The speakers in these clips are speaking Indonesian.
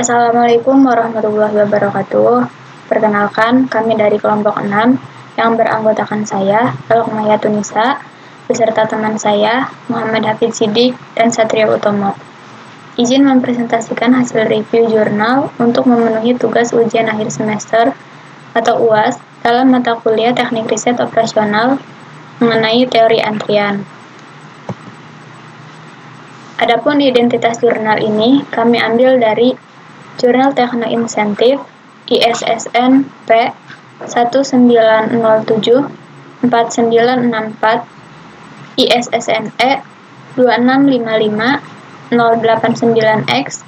Assalamualaikum warahmatullahi wabarakatuh. Perkenalkan, kami dari kelompok 6 yang beranggotakan saya, Elokmaya Tunisa, beserta teman saya, Muhammad Hafid Siddiq dan Satria Utomo. Izin mempresentasikan hasil review jurnal untuk memenuhi tugas ujian akhir semester atau UAS dalam mata kuliah Teknik Riset Operasional mengenai teori antrian. Adapun identitas jurnal ini kami ambil dari Jurnal Tekno Insentif ISSN P 1907-4964 ISSN E 2655-089X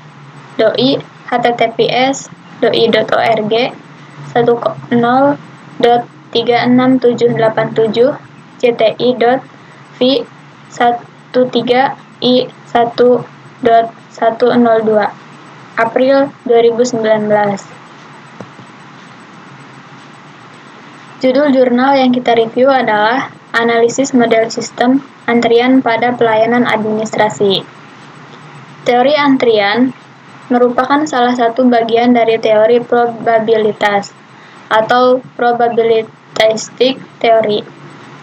doi https://doi.org 10.36787 jti.v 13i1.102 April 2019. Judul jurnal yang kita review adalah Analisis Model Sistem Antrian pada Pelayanan Administrasi. Teori antrian merupakan salah satu bagian dari teori probabilitas atau probabilistic theory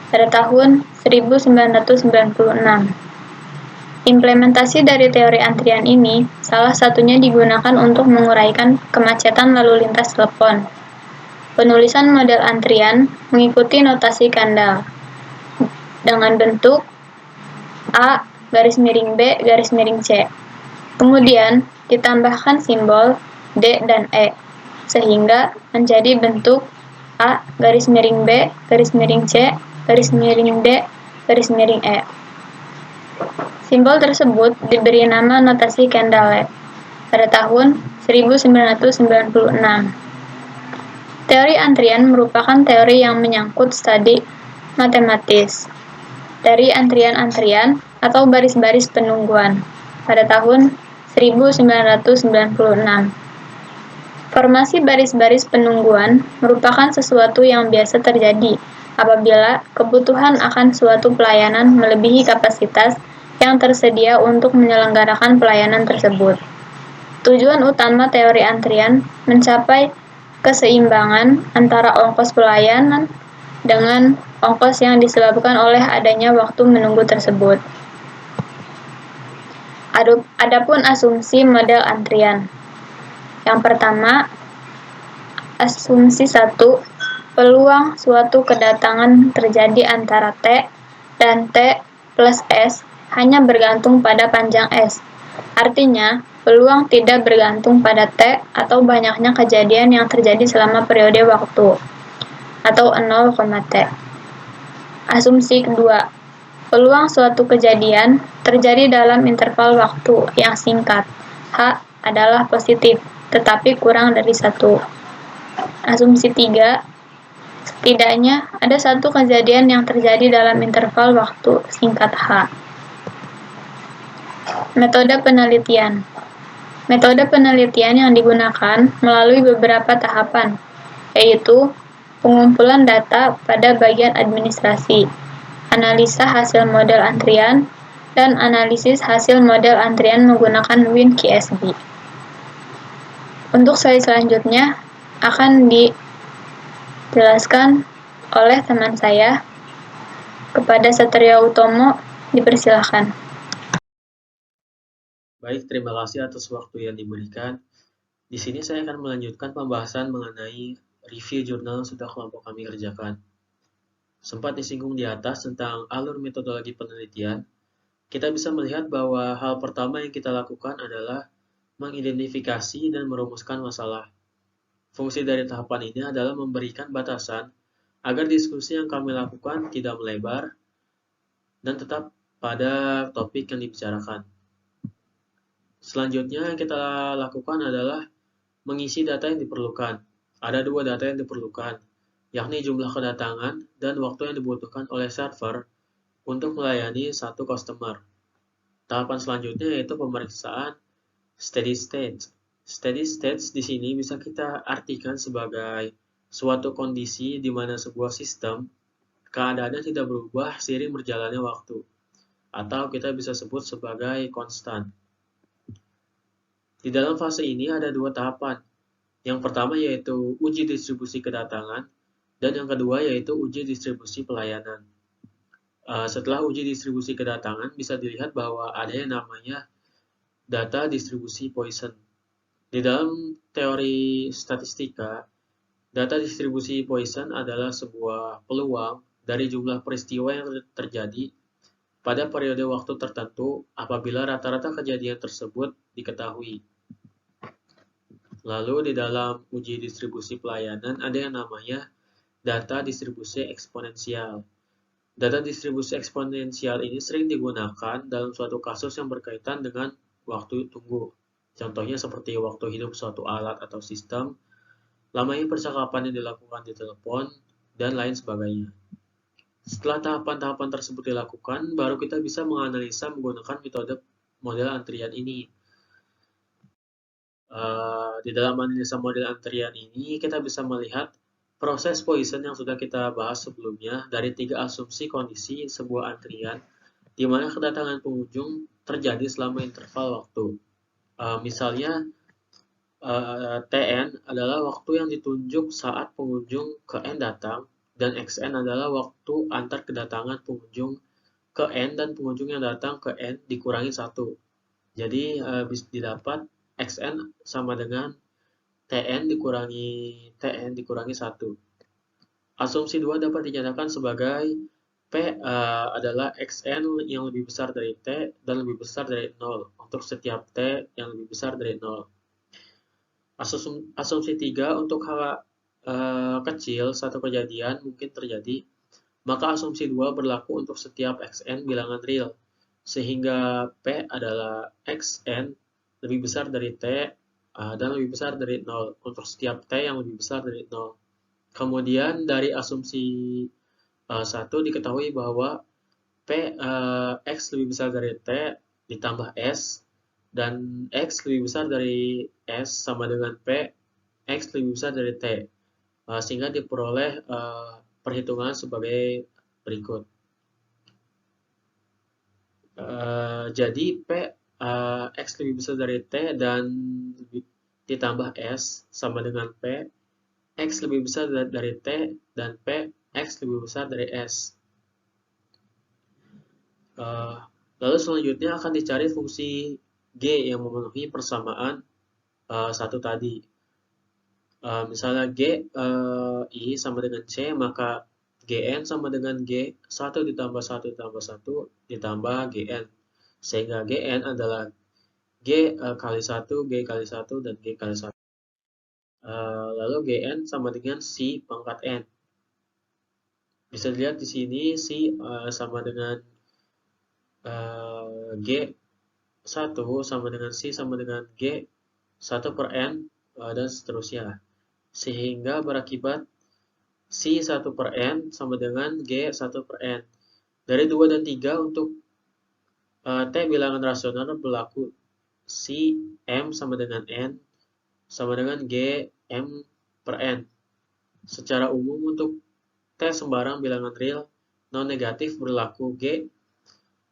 pada tahun 1996. Implementasi dari teori antrian ini salah satunya digunakan untuk menguraikan kemacetan lalu lintas telepon. Penulisan model antrian mengikuti notasi Kendall dengan bentuk A garis miring B garis miring C. Kemudian ditambahkan simbol D dan E sehingga menjadi bentuk A garis miring B garis miring C garis miring D garis miring E. Simbol tersebut diberi nama notasi Kendall pada tahun 1996. Teori antrian merupakan teori yang menyangkut studi matematis dari antrian-antrian atau baris-baris penungguan pada tahun 1996. Formasi baris-baris penungguan merupakan sesuatu yang biasa terjadi apabila kebutuhan akan suatu pelayanan melebihi kapasitas yang tersedia untuk menyelenggarakan pelayanan tersebut. Tujuan utama teori antrian mencapai keseimbangan antara ongkos pelayanan dengan ongkos yang disebabkan oleh adanya waktu menunggu tersebut. Adapun asumsi model antrian. Yang pertama, asumsi 1, peluang suatu kedatangan terjadi antara T dan T plus S hanya bergantung pada panjang S. Artinya, peluang tidak bergantung pada T atau banyaknya kejadian yang terjadi selama periode waktu, atau 0, T. Asumsi kedua, peluang suatu kejadian terjadi dalam interval waktu yang singkat, H adalah positif, tetapi kurang dari 1. Asumsi 3, setidaknya ada satu kejadian yang terjadi dalam interval waktu singkat H. Metode penelitian. Metode penelitian yang digunakan melalui beberapa tahapan, yaitu pengumpulan data pada bagian administrasi, analisa hasil model antrian, dan analisis hasil model antrian menggunakan WinQSB. Untuk slide selanjutnya akan dijelaskan oleh teman saya. Kepada Satria Utomo, dipersilakan. Baik, terima kasih atas waktu yang diberikan. Di sini saya akan melanjutkan pembahasan mengenai review jurnal yang sudah kelompok kami kerjakan. Sempat disinggung di atas tentang alur metodologi penelitian, kita bisa melihat bahwa hal pertama yang kita lakukan adalah mengidentifikasi dan merumuskan masalah. Fungsi dari tahapan ini adalah memberikan batasan agar diskusi yang kami lakukan tidak melebar dan tetap pada topik yang dibicarakan. Selanjutnya yang kita lakukan adalah mengisi data yang diperlukan. Ada 2 data yang diperlukan, yakni jumlah kedatangan dan waktu yang dibutuhkan oleh server untuk melayani satu customer. Tahapan selanjutnya yaitu pemeriksaan steady state. Steady state di sini bisa kita artikan sebagai suatu kondisi di mana sebuah sistem keadaannya tidak berubah seiring berjalannya waktu, atau kita bisa sebut sebagai konstan. Di dalam fase ini ada dua tahapan. Yang pertama yaitu uji distribusi kedatangan, dan yang kedua yaitu uji distribusi pelayanan. Setelah uji distribusi kedatangan, bisa dilihat bahwa ada yang namanya data distribusi Poisson. Di dalam teori statistika, data distribusi Poisson adalah sebuah peluang dari jumlah peristiwa yang terjadi pada periode waktu tertentu apabila rata-rata kejadian tersebut diketahui. Lalu di dalam uji distribusi pelayanan ada yang namanya data distribusi eksponensial. Data distribusi eksponensial ini sering digunakan dalam suatu kasus yang berkaitan dengan waktu tunggu. Contohnya seperti waktu hidup suatu alat atau sistem, lamanya percakapan yang dilakukan di telepon, dan lain sebagainya. Setelah tahapan-tahapan tersebut dilakukan, baru kita bisa menganalisa menggunakan metode model antrian ini. Di dalam analisa model antrian ini, kita bisa melihat proses Poisson yang sudah kita bahas sebelumnya dari 3 asumsi kondisi sebuah antrian, di mana kedatangan pengunjung terjadi selama interval waktu. Misalnya, Tn adalah waktu yang ditunjuk saat pengunjung ke N datang, dan Xn adalah waktu antar kedatangan pengunjung ke N dan pengunjung yang datang ke N dikurangi 1. Jadi, bisa didapat Xn sama dengan Tn dikurangi 1. Asumsi 2 dapat dinyatakan sebagai P adalah Xn yang lebih besar dari T dan lebih besar dari 0 untuk setiap T yang lebih besar dari 0. Asumsi 3 untuk hal kecil satu kejadian mungkin terjadi, maka asumsi 2 berlaku untuk setiap Xn bilangan real, sehingga P adalah Xn lebih besar dari T dan lebih besar dari 0 untuk setiap T yang lebih besar dari 0. Kemudian dari asumsi 1 diketahui bahwa X lebih besar dari T ditambah S, dan X lebih besar dari S sama dengan P, X lebih besar dari T, sehingga diperoleh perhitungan sebagai berikut. Jadi P X lebih besar dari T dan ditambah S sama dengan P, X lebih besar dari T dan P, X lebih besar dari S. Lalu selanjutnya akan dicari fungsi G yang memenuhi persamaan satu tadi. Misalnya G I sama dengan C, maka Gn sama dengan G 1 ditambah 1 ditambah 1 ditambah Gn. Sehingga Gn adalah G kali 1, G kali 1, dan G kali 1. Lalu Gn sama dengan C pangkat N. Bisa dilihat di sini C sama dengan G 1 sama dengan C sama dengan G 1 per N dan seterusnya. Sehingga berakibat C 1 per N sama dengan G 1 per N. Dari 2 dan 3 untuk T bilangan rasional berlaku C M sama dengan N sama dengan G M per N. Secara umum untuk T sembarang bilangan real non negatif berlaku G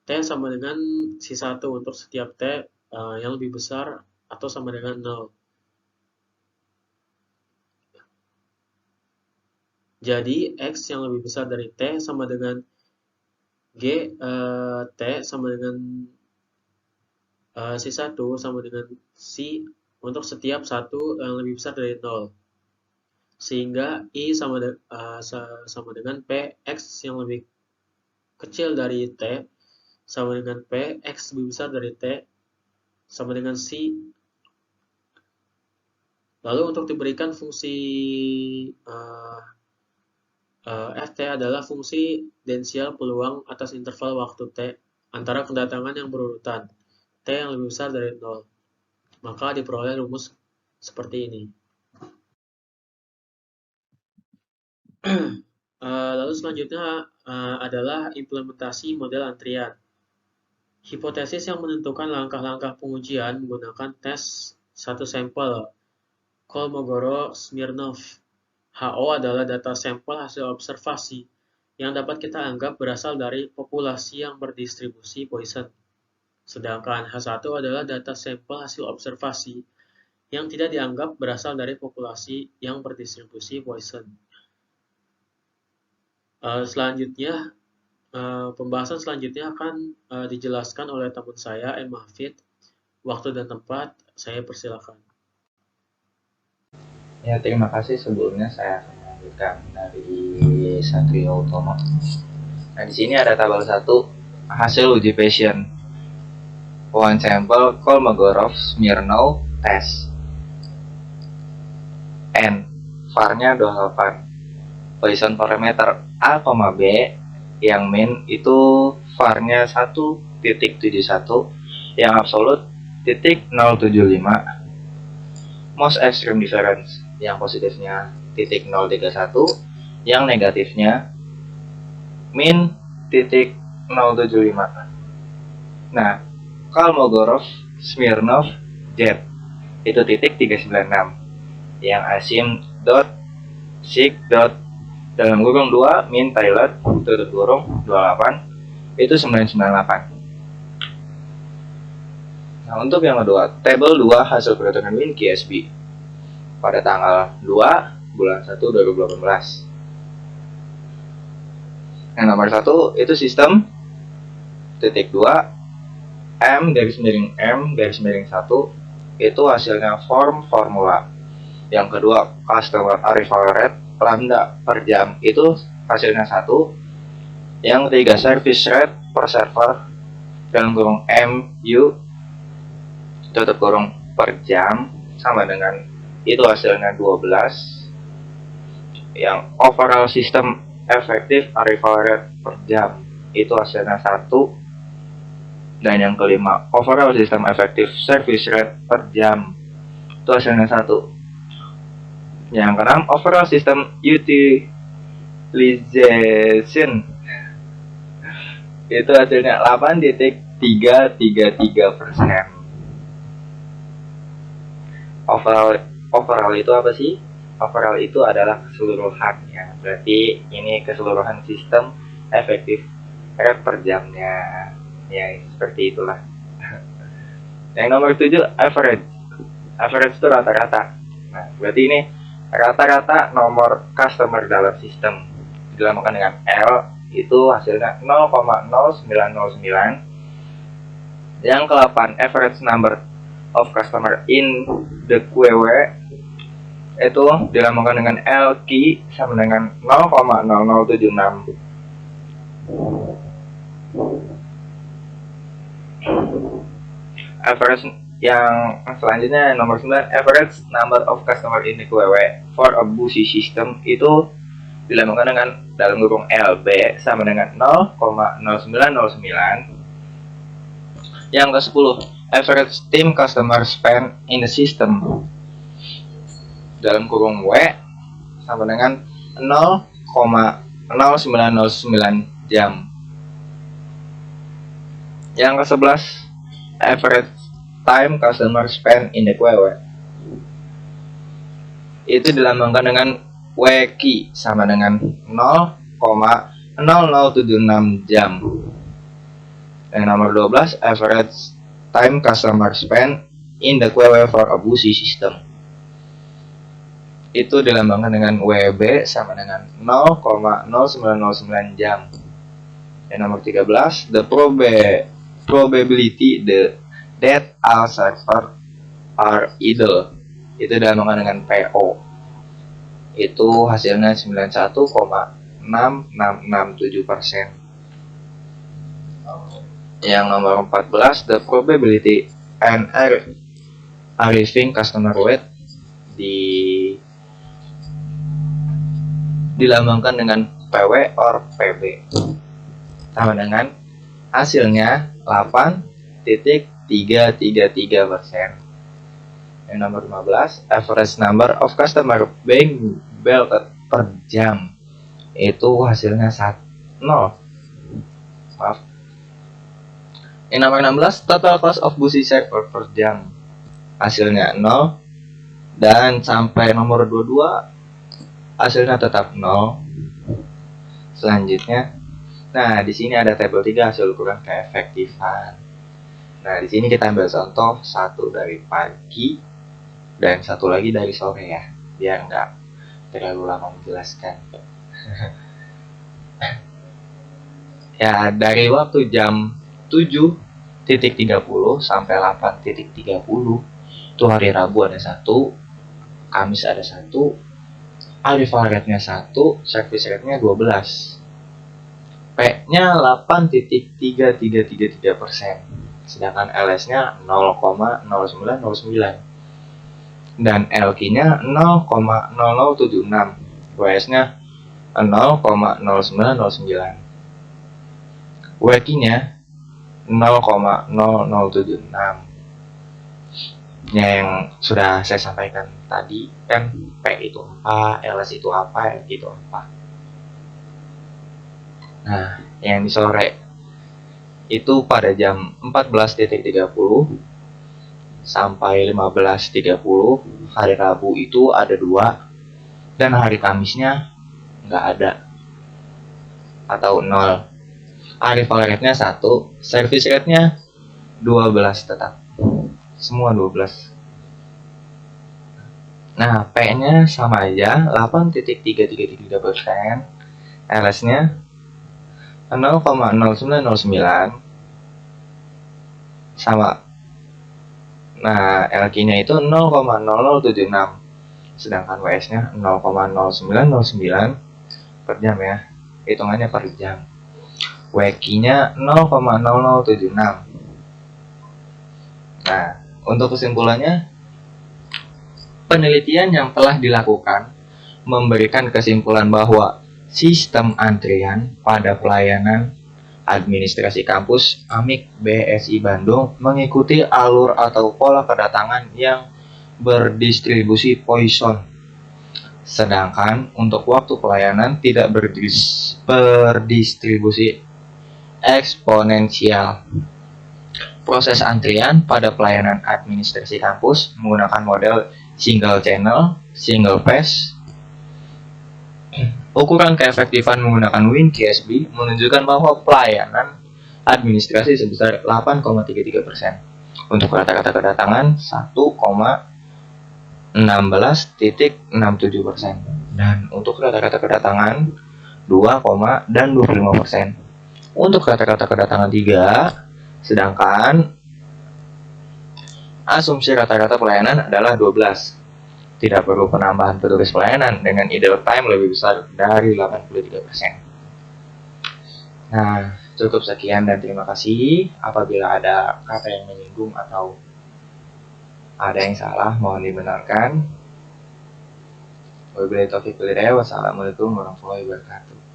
T sama dengan C1 untuk setiap T yang lebih besar atau sama dengan 0. Jadi, X yang lebih besar dari T sama dengan G T sama dengan C1 sama dengan C untuk setiap 1 yang lebih besar dari 0. Sehingga I sama dengan P, X yang lebih kecil dari T sama dengan P, X lebih besar dari T sama dengan C. Lalu untuk diberikan fungsi Ft adalah fungsi densial peluang atas interval waktu T antara kedatangan yang berurutan, T yang lebih besar dari 0. Maka diperoleh rumus seperti ini. Lalu selanjutnya adalah implementasi model antrian. Hipotesis yang menentukan langkah-langkah pengujian menggunakan tes satu sampel, Kolmogorov-Smirnov. HO adalah data sampel hasil observasi yang dapat kita anggap berasal dari populasi yang berdistribusi Poisson. Sedangkan H1 adalah data sampel hasil observasi yang tidak dianggap berasal dari populasi yang berdistribusi Poisson. Selanjutnya, pembahasan selanjutnya akan dijelaskan oleh teman saya, M. Hafid. Waktu dan tempat, saya persilakan. Ya, terima kasih. Sebelumnya saya akan melanjutkan dari Satrio Utomo. Nah, di sini ada tabel 1 hasil uji passion. One sample Kolmogorov Smirnov test. N. VAR-nya 28. Poisson parameter A, B yang min itu VAR-nya 1.71, yang absolut titik 075. Most extreme difference yang positifnya titik 031, yang negatifnya min titik 075. Nah, Kolmogorov Smirnov Z itu titik 396, yang asim dot sig dot dalam kurung 2 min pilot tutup kurung 28 itu 998. Nah, untuk yang kedua, tabel 2 hasil perhitungan Min QSB pada tanggal 2 bulan 1 2018. Yang nomor 1 itu sistem titik 2 M garis miring 1 itu hasilnya form formula. Yang kedua, customer arrival rate lambda per jam itu hasilnya 1. Yang ketiga, service rate per server dalam kurung MU tutup kurung per jam sama dengan itu hasilnya 12. Yang overall system effective arrival rate per jam itu hasilnya 1. Dan yang kelima, overall system effective service rate per jam itu hasilnya 1. Yang keenam, overall system utilization itu hasilnya 8.333%. Overall itu apa sih? Overall itu adalah keseluruhannya. Berarti ini keseluruhan sistem efektif rate per jamnya. Ya, seperti itulah. Yang nomor 7, average. Average itu rata-rata. Nah, berarti ini rata-rata nomor customer dalam sistem. Dilambangkan dengan L, itu hasilnya 0,0909. Yang ke-8, average number of customer in the QW itu dilambangkan dengan L key sama dengan 0,0076. Average yang selanjutnya nomor 9, average number of customer in the QW for a busy system itu dilambangkan dengan dalam kurung LB sama dengan 0,0909. Yang ke-10, average team customer spend in the system dalam kurung W sama dengan 0,0909 jam. Yang ke-11, average time customer spend in the QW itu dilambangkan dengan WQ sama dengan 0,0076 jam. Yang nomor 12, average time customer spend in the QW for a busy system itu dilambangkan dengan WB sama dengan 0,0909 jam. Yang nomor 13, the probability that all server are idle itu dilambangkan dengan PO itu hasilnya 91,6667%. Yang nomor 14, the probability and arriving customer wait dilambangkan dengan PW or PB sama dengan hasilnya 8.333%. Yang nomor 15, average number of customer being billed per jam itu hasilnya 0. Maaf. Yang nomor 16, total cost of busy server per jam hasilnya 0. Dan sampai nomor 22 hasilnya tetap 0. Selanjutnya, nah di sini ada tabel 3 hasil ukuran keefektifan. Nah, di sini kita ambil contoh satu dari pagi dan satu lagi dari sore ya, biar nggak terlalu lama menjelaskan. Ya, dari waktu jam 7.30 sampai 8.30 itu hari Rabu ada satu, Kamis ada satu, arrival rate-nya 1, service rate-nya 12. P-nya 8.3333%, sedangkan LS-nya 0,0909 dan LQ-nya 0,0076, WS-nya 0,0909, WQ-nya 0,0076. Yang sudah saya sampaikan tadi kan, P itu apa, LS itu apa, LQ itu apa. Nah, yang di sore itu pada jam 14.30 sampai 15.30, hari Rabu itu ada 2 dan hari Kamisnya nggak ada atau 0. Arrival rate-nya 1, service rate-nya 12 tetap. Semua 12. Nah, P-nya sama aja, 8.333%, LS-nya 0,0909 sama. Nah, LQ-nya itu 0,0076, sedangkan WS-nya 0,0909 per jam ya, hitungannya per jam. WQ-nya 0,0076. Nah, untuk kesimpulannya, penelitian yang telah dilakukan memberikan kesimpulan bahwa sistem antrian pada pelayanan administrasi kampus AMIK BSI Bandung mengikuti alur atau pola kedatangan yang berdistribusi Poisson. Sedangkan untuk waktu pelayanan tidak berdistribusi eksponensial. Proses antrian pada pelayanan administrasi kampus menggunakan model single channel, single phase. Ukuran keefektifan menggunakan WinQSB menunjukkan bahwa pelayanan administrasi sebesar 8,33%. Untuk rata-rata kedatangan 1,16.67%. Dan untuk rata-rata kedatangan 2,25%. Untuk rata-rata kedatangan 3, sedangkan asumsi rata-rata pelayanan adalah 12. Tidak perlu penambahan petugas pelayanan dengan idle time lebih besar dari 83%. Nah, cukup sekian dan terima kasih. Apabila ada kata yang menyinggung atau ada yang salah, mohon dibenarkan. Wabillahi taufiq wal hidayah. Wassalamualaikum warahmatullahi wabarakatuh.